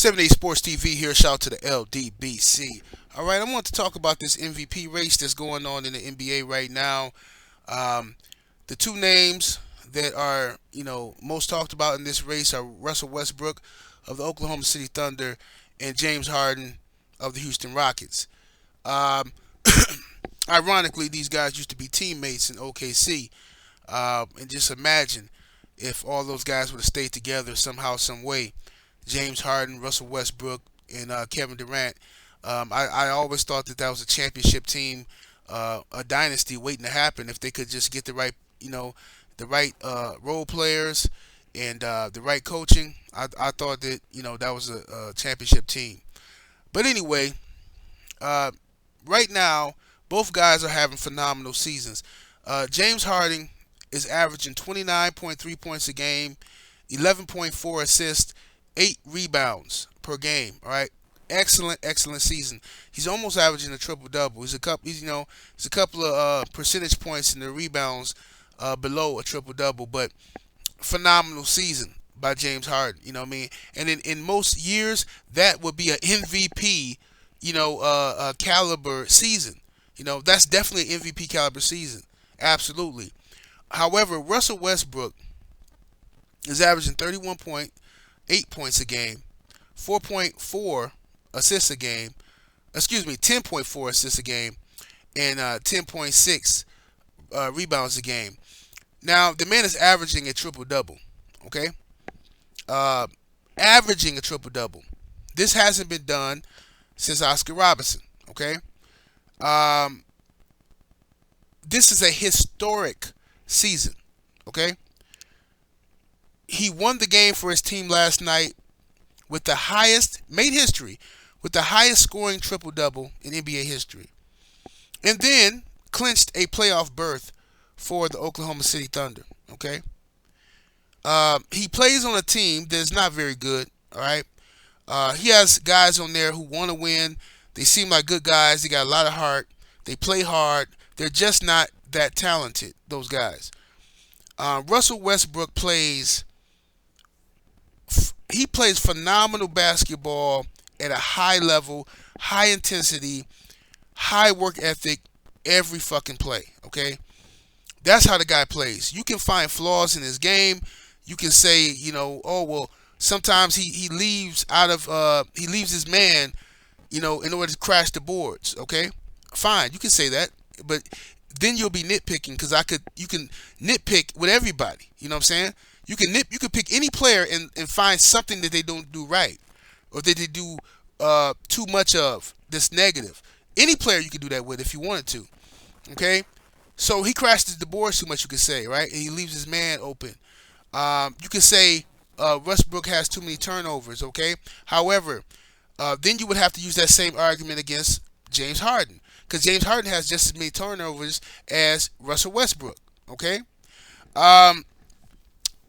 78 Sports TV here. Shout out to the LDBC. All right, I want to talk about this MVP race that's going on in the NBA right now. Um, the two names that are, most talked about in this race are Russell Westbrook of the Oklahoma City Thunder and James Harden of the Houston Rockets. Um, Ironically, these guys used to be teammates in OKC. And just imagine if all those guys would have stayed together somehow, some way. James Harden, Russell Westbrook, and Kevin Durant. I always thought that was a championship team, a dynasty waiting to happen if they could just get the right role players and the right coaching. I thought that that was a championship team. But anyway, right now both guys are having phenomenal seasons. James Harden is averaging 29.3 points a game, 11.4 assists, 8 rebounds per game. All right, excellent season. He's almost averaging a triple double. He's a couple of percentage points in the rebounds below a triple double, but phenomenal season by James Harden. You know what I mean? And in most years, that would be an MVP, caliber season. That's definitely an MVP caliber season. Absolutely. However, Russell Westbrook is averaging 31.8 points a game, 4.4 assists a game, 10.4 assists a game, and 10.6 rebounds a game. Now, the man is averaging a triple-double, okay? Averaging a triple-double. This hasn't been done since Oscar Robertson, okay? This is a historic season, okay? He won the game for his team last night with made history with the highest scoring triple-double in NBA history. And then clinched a playoff berth for the Oklahoma City Thunder, okay? He plays on a team that's not very good, all right? He has guys on there who want to win. They seem like good guys. They got a lot of heart. They play hard. They're just not that talented, those guys. Russell Westbrook plays phenomenal basketball at a high level, high intensity, high work ethic every fucking play, okay? That's how the guy plays. You can find flaws in his game. You can say, oh, well, sometimes he leaves his man, in order to crash the boards, okay? Fine, you can say that, but then you'll be nitpicking because you can nitpick with everybody. You know what I'm saying? You can pick any player and find something that they don't do right or that they do too much of that's negative. Any player you can do that with if you wanted to. Okay? So he crashes the boards too much, you could say, right? And he leaves his man open. You could say Westbrook has too many turnovers, okay? However, then you would have to use that same argument against James Harden because James Harden has just as many turnovers as Russell Westbrook, okay?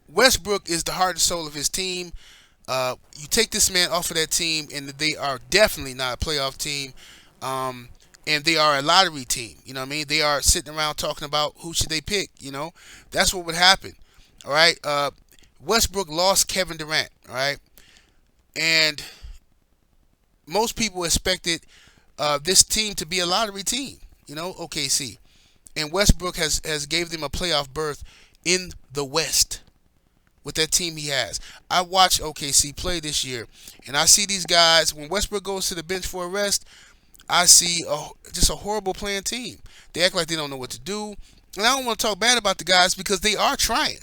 Westbrook is the heart and soul of his team. You take this man off of that team, and they are definitely not a playoff team. And they are a lottery team. You know what I mean? They are sitting around talking about who should they pick. That's what would happen. All right. Westbrook lost Kevin Durant. All right. And most people expected this team to be a lottery team. OKC. And Westbrook has gave them a playoff berth in the West with that team he has. I watched OKC play this year, and I see these guys, when Westbrook goes to the bench for a rest, I see just a horrible playing team. They act like they don't know what to do. And I don't want to talk bad about the guys because they are trying.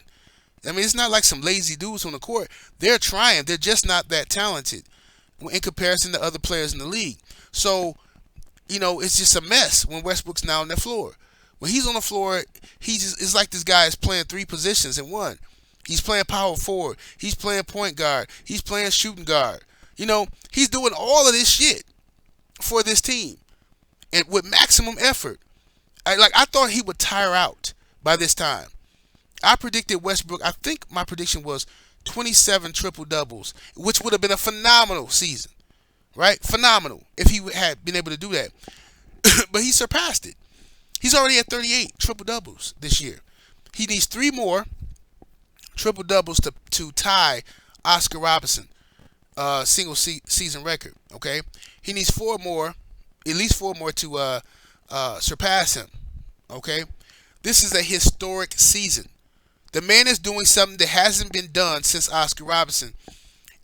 I mean, it's not like some lazy dudes on the court. They're trying. They're just not that talented in comparison to other players in the league. So, it's just a mess when Westbrook's now on the floor. When he's on the floor, it's like this guy is playing 3 positions in one. He's playing power forward. He's playing point guard. He's playing shooting guard. He's doing all of this shit for this team and with maximum effort. I thought he would tire out by this time. I predicted Westbrook. I think my prediction was 27 triple doubles, which would have been a phenomenal season, right? Phenomenal if he had been able to do that. But he surpassed it. He's already at 38 triple doubles this year. He needs 3 more triple doubles to tie Oscar Robertson. single season record. Okay, he needs four more, at least four more to surpass him. Okay, this is a historic season. The man is doing something that hasn't been done since Oscar Robertson,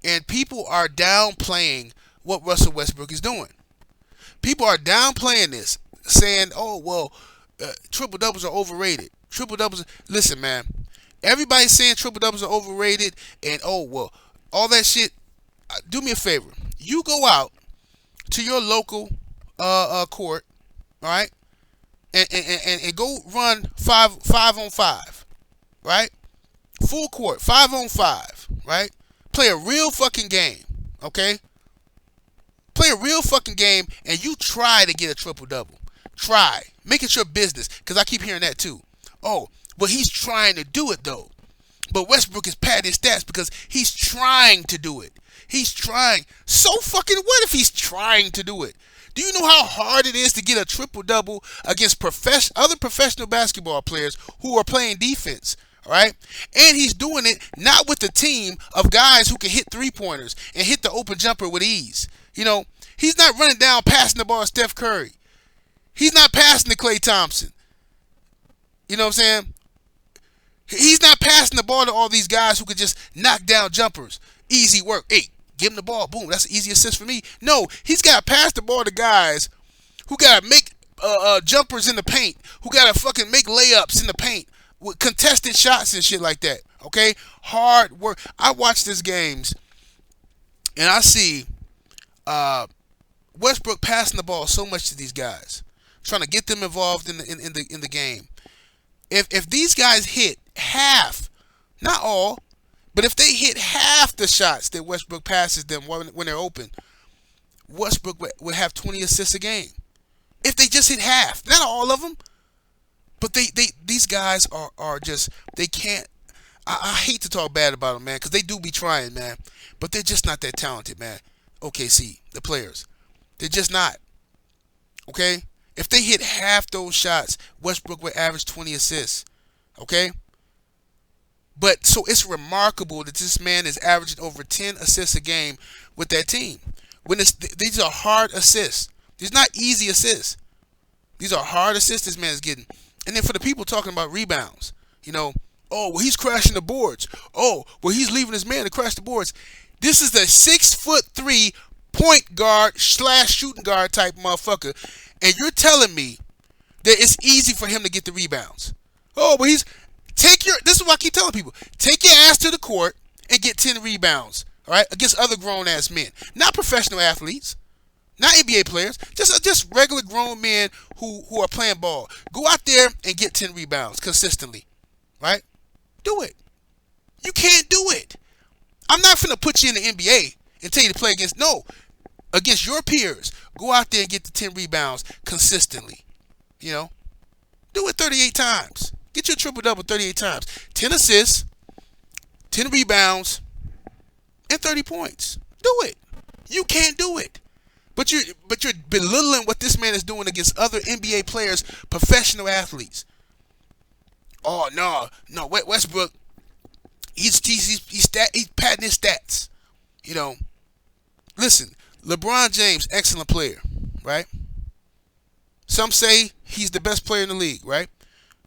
and people are downplaying what Russell Westbrook is doing. People are downplaying this, saying, "Oh well, triple doubles are overrated. Triple doubles." Listen, man. Everybody's saying triple doubles are overrated, and oh well, all that shit. Do me a favor. You go out to your local court, all right, and go run five on five, right? Full court, 5-on-5, right? Play a real fucking game, okay? Play a real fucking game, and you try to get a triple double. Try. Make it your business, because I keep hearing that too. Oh, but he's trying to do it though. But Westbrook is padding his stats because he's trying to do it. He's trying. So fucking what if he's trying to do it? Do you know how hard it is to get a triple double against other professional basketball players who are playing defense? All right, and he's doing it not with a team of guys who can hit 3-pointers and hit the open jumper with ease. You know, he's not running down passing the ball to Steph Curry. He's not passing to Klay Thompson. You know what I'm saying? He's not passing the ball to all these guys who could just knock down jumpers. Easy work. Hey, give him the ball. Boom. That's an easy assist for me. No, he's got to pass the ball to guys who got to make jumpers in the paint, who got to fucking make layups in the paint with contested shots and shit like that. Okay? Hard work. I watch these games and I see Westbrook passing the ball so much to these guys, trying to get them involved in the game. If these guys hit half, not all, but if they hit half the shots that Westbrook passes them when they're open, Westbrook would have 20 assists a game. If they just hit half, not all of them, but these guys are just, they can't. I hate to talk bad about them, man, because they do be trying, man, but they're just not that talented, man. OKC, the players, they're just not. Okay. If they hit half those shots, Westbrook would average 20 assists. Okay? But so it's remarkable that this man is averaging over 10 assists a game with that team. These are hard assists. These are not easy assists. These are hard assists this man is getting. And then for the people talking about rebounds, you know, oh, well, he's crashing the boards. Oh, well, he's leaving his man to crash the boards. This is the 6'3" point guard / shooting guard type motherfucker. And you're telling me that it's easy for him to get the rebounds. Oh, but this is what I keep telling people. Take your ass to the court and get 10 rebounds, all right, against other grown-ass men. Not professional athletes, not NBA players, just regular grown men who are playing ball. Go out there and get 10 rebounds consistently, right? Do it. You can't do it. I'm not finna put you in the NBA and tell you to play against your peers. Go out there and get the 10 rebounds consistently. You know? Do it 38 times. Get your triple-double 38 times. 10 assists, 10 rebounds, and 30 points. Do it. You can't do it. But you're belittling what this man is doing against other NBA players, professional athletes. Oh, no. Westbrook, he's padding his stats. You know? Listen, LeBron James, excellent player, right? Some say he's the best player in the league, right?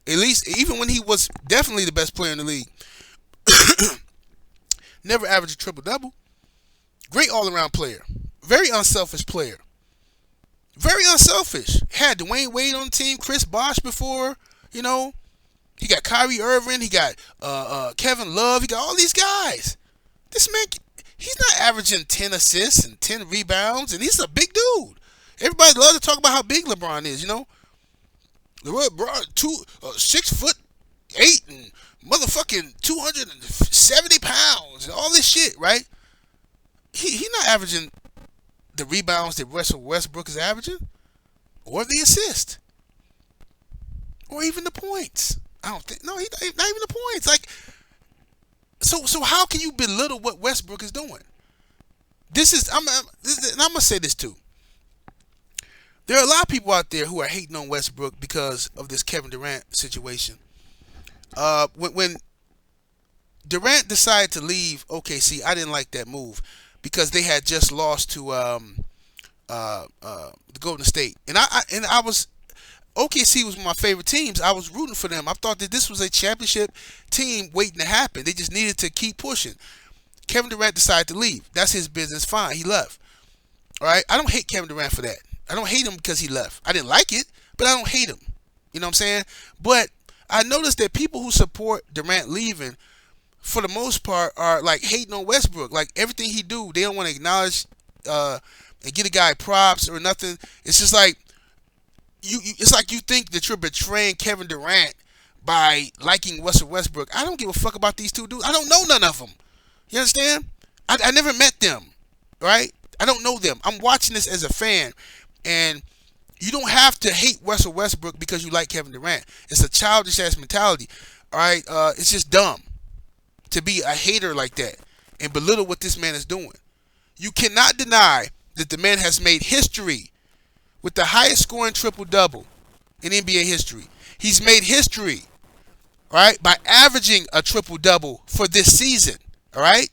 At least, even when he was definitely the best player in the league. Never averaged a triple-double. Great all-around player. Very unselfish player. Very unselfish. Had Dwayne Wade on the team, Chris Bosh before, you know. He got Kyrie Irving. He got Kevin Love. He got all these guys. This man, he's not averaging 10 assists and 10 rebounds, and he's a big dude. Everybody loves to talk about how big LeBron is, you know. LeBron, 6'8" and motherfucking 270 pounds and all this shit, right? He's not averaging the rebounds that Russell Westbrook is averaging, or the assist, or even the points. I don't think. No, not even the points. Like, so how can you belittle what Westbrook is doing? I'm gonna say this too. There are a lot of people out there who are hating on Westbrook because of this Kevin Durant situation. When Durant decided to leave OKC, I didn't like that move. because they had just lost to the Golden State, and I was OKC was one of my favorite teams. I was rooting for them. I thought that this was a championship team waiting to happen. They just needed to keep pushing. Kevin Durant decided to leave. That's his business. Fine, he left. All right, I don't hate Kevin Durant for that. I don't hate him because he left. I didn't like it, but I don't hate him. You know what I'm saying? But I noticed that people who support Durant leaving, for the most part, are like hating on Westbrook. Like everything he do, they don't want to acknowledge and get a guy props or nothing. It's just like it's like you think that you're betraying Kevin Durant by liking Russell Westbrook. I don't give a fuck about these two dudes. I don't know none of them. You understand? I never met them, right? I don't know them. I'm watching this as a fan, and you don't have to hate Russell Westbrook because you like Kevin Durant. It's a childish ass mentality, all right? It's just dumb to be a hater like that and belittle what this man is doing. You cannot deny that the man has made history with the highest scoring triple-double in NBA history. He's made history, all right, by averaging a triple-double for this season, all right?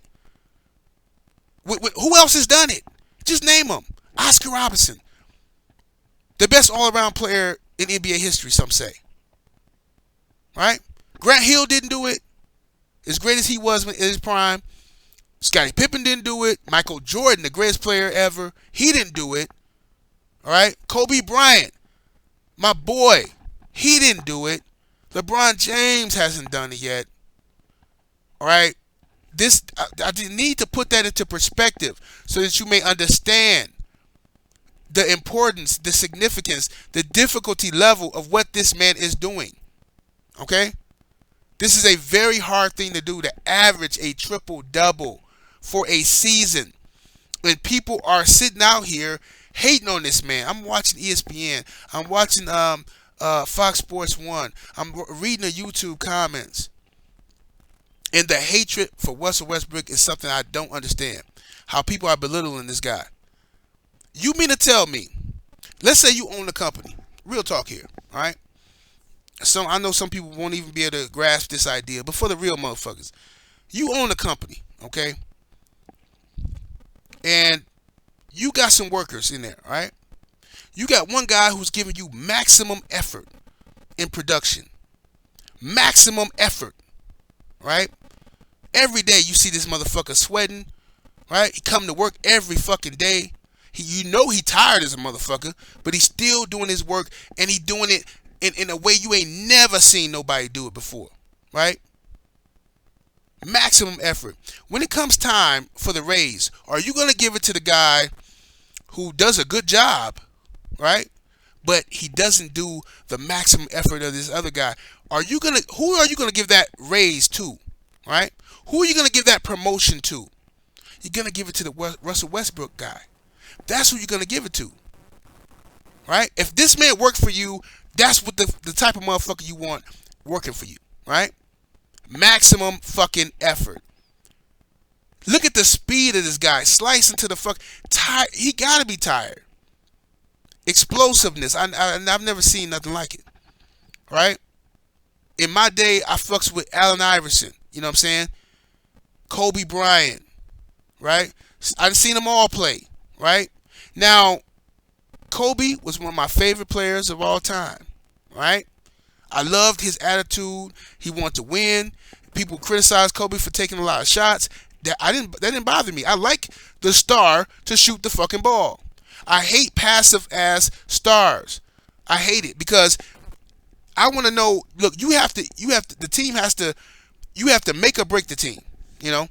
Who else has done it? Just name them. Oscar Robertson, the best all-around player in NBA history, some say, right? Grant Hill didn't do it as great as he was in his prime. Scottie Pippen didn't do it. Michael Jordan, the greatest player ever, he didn't do it. All right? Kobe Bryant, my boy, he didn't do it. LeBron James hasn't done it yet. All right? I need to put that into perspective so that you may understand the importance, the significance, the difficulty level of what this man is doing. Okay? This is a very hard thing to do, to average a triple-double for a season. And people are sitting out here hating on this man. I'm watching ESPN. I'm watching Fox Sports 1. I'm reading the YouTube comments. And the hatred for Russell Westbrook is something I don't understand. How people are belittling this guy. You mean to tell me, let's say you own a company. Real talk here, all right? I know some people won't even be able to grasp this idea, but for the real motherfuckers, you own a company, okay? And you got some workers in there, all right? You got one guy who's giving you maximum effort in production. Maximum effort, right? Every day you see this motherfucker sweating, right? He come to work every fucking day. You know he tired as a motherfucker, but he's still doing his work, and he doing it in a way you ain't never seen nobody do it before, right? Maximum effort. When it comes time for the raise, are you going to give it to the guy who does a good job, right? But he doesn't do the maximum effort of this other guy. Who are you going to give that raise to, right? Who are you going to give that promotion to? You're going to give it to the Russell Westbrook guy. That's who you're going to give it to, right? If this man worked for you, that's what the type of motherfucker you want working for you, right? Maximum fucking effort. Look at the speed of this guy. Slicing to the fuck. Tired. He got to be tired. Explosiveness. I've never seen nothing like it, right? In my day, I fucks with Allen Iverson. You know what I'm saying? Kobe Bryant, right? I've seen them all play, right? Now, Kobe was one of my favorite players of all time, right? I loved his attitude. He wanted to win. People criticized Kobe for taking a lot of shots. That didn't bother me. I like the star to shoot the fucking ball. I hate passive ass stars. I hate it because I want to know. Look, the team has to. You have to make or break the team. You know.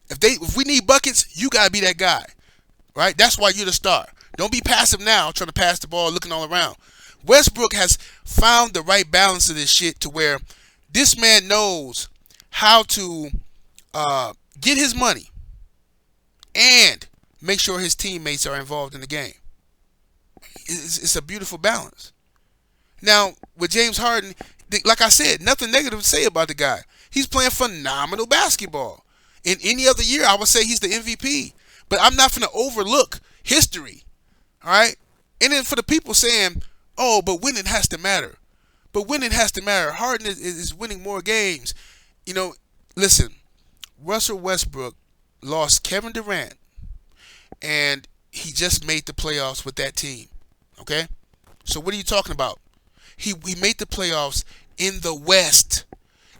If we need buckets, you gotta be that guy, right? That's why you're the star. Don't be passive now, trying to pass the ball, looking all around. Westbrook has found the right balance of this shit to where this man knows how to get his money and make sure his teammates are involved in the game. It's a beautiful balance. Now, with James Harden, like I said, nothing negative to say about the guy. He's playing phenomenal basketball. In any other year, I would say he's the MVP. But I'm not going to overlook history. All right? And then for the people saying, oh, but winning has to matter. But winning has to matter. Harden is winning more games. You know, listen, Russell Westbrook lost Kevin Durant, and he just made the playoffs with that team. Okay? So what are you talking about? He made the playoffs in the West,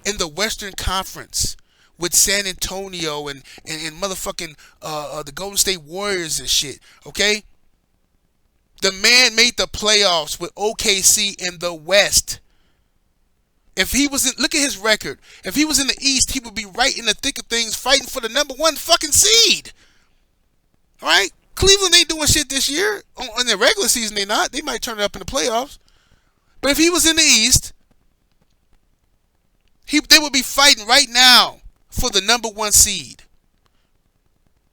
in the Western Conference, with San Antonio and motherfucking the Golden State Warriors and shit. Okay? The man made the playoffs with OKC in the West. If he was in, look at his record. If he was in the East, he would be right in the thick of things, fighting for the number one fucking seed. All right, Cleveland ain't doing shit this year. In the regular season, they not. They might turn it up in the playoffs. But if he was in the East, they would be fighting right now for the number one seed.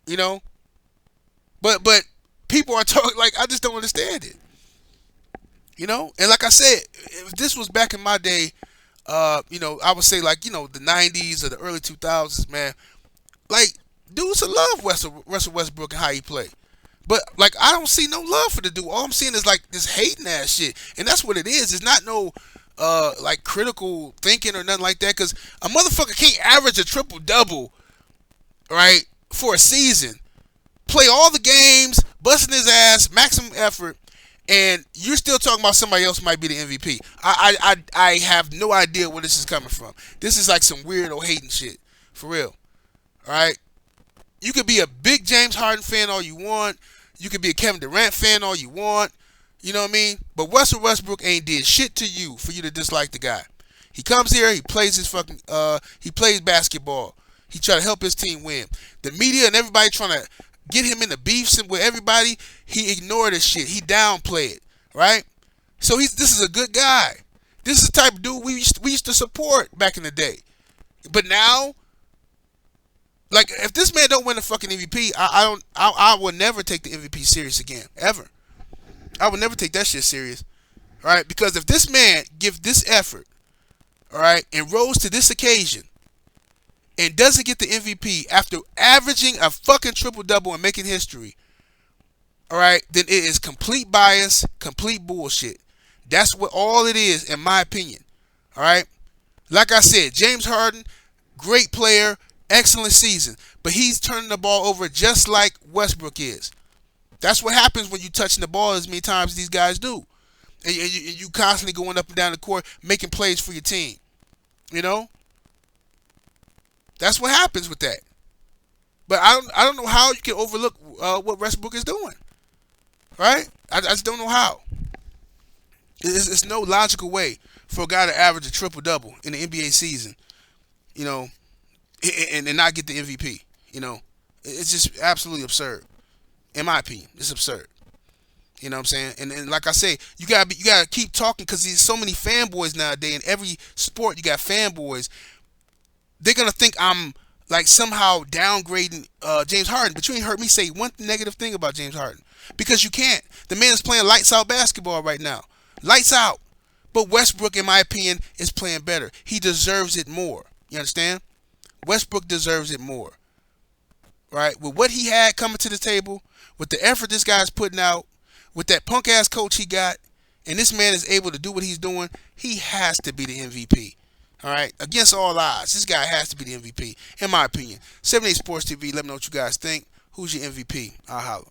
You know, but people are talking like, I just don't understand it. You know, and like I said, if this was back in my day, I would say like, the 90s or the early 2000s, man. Like, dudes would love Russell Westbrook and how he play. But, like, I don't see no love for the dude. All I'm seeing is, like, this hating ass shit. And that's what it is. It's not no, like, critical thinking or nothing like that. Because a motherfucker can't average a triple-double, right, for a season. Play all the games, busting his ass, maximum effort, and you're still talking about somebody else might be the MVP. I have no idea where this is coming from. This is like some weirdo hating shit. For real. Alright? You could be a big James Harden fan all you want. You could be a Kevin Durant fan all you want. You know what I mean? But Russell Westbrook ain't did shit to you for you to dislike the guy. He comes here, he plays he plays basketball. He try to help his team win. The media and everybody trying to get him into beefs with everybody, he ignored this shit. He downplayed it, right? So this is a good guy. This is the type of dude we used to support back in the day. But now, like, if this man don't win the fucking MVP, I will never take the MVP serious again, ever. I will never take that shit serious, all right? Because if this man give this effort, all right, and rose to this occasion, and doesn't get the MVP after averaging a fucking triple-double and making history, all right, then it is complete bias, complete bullshit. That's what all it is, in my opinion, all right? Like I said, James Harden, great player, excellent season, but he's turning the ball over just like Westbrook is. That's what happens when you touching the ball as many times as these guys do. And you constantly going up and down the court, making plays for your team, you know? That's what happens with that. But I don't know how you can overlook what Westbrook is doing. Right? I just don't know how. It's no logical way for a guy to average a triple-double in the NBA season, you know, and not get the MVP. You know, it's just absolutely absurd. In my opinion, it's absurd. You know what I'm saying? And like I say, you gotta keep talking because there's so many fanboys nowadays. In every sport, you got fanboys. They're gonna think I'm like somehow downgrading James Harden, but you ain't heard me say one negative thing about James Harden because you can't. The man is playing lights out basketball right now, lights out. But Westbrook, in my opinion, is playing better. He deserves it more. You understand? Westbrook deserves it more. Right? With what he had coming to the table, with the effort this guy's putting out, with that punk ass coach he got, and this man is able to do what he's doing, he has to be the MVP. All right, against all odds, this guy has to be the MVP, in my opinion. 78 Sports TV, let me know what you guys think. Who's your MVP? I'll holler.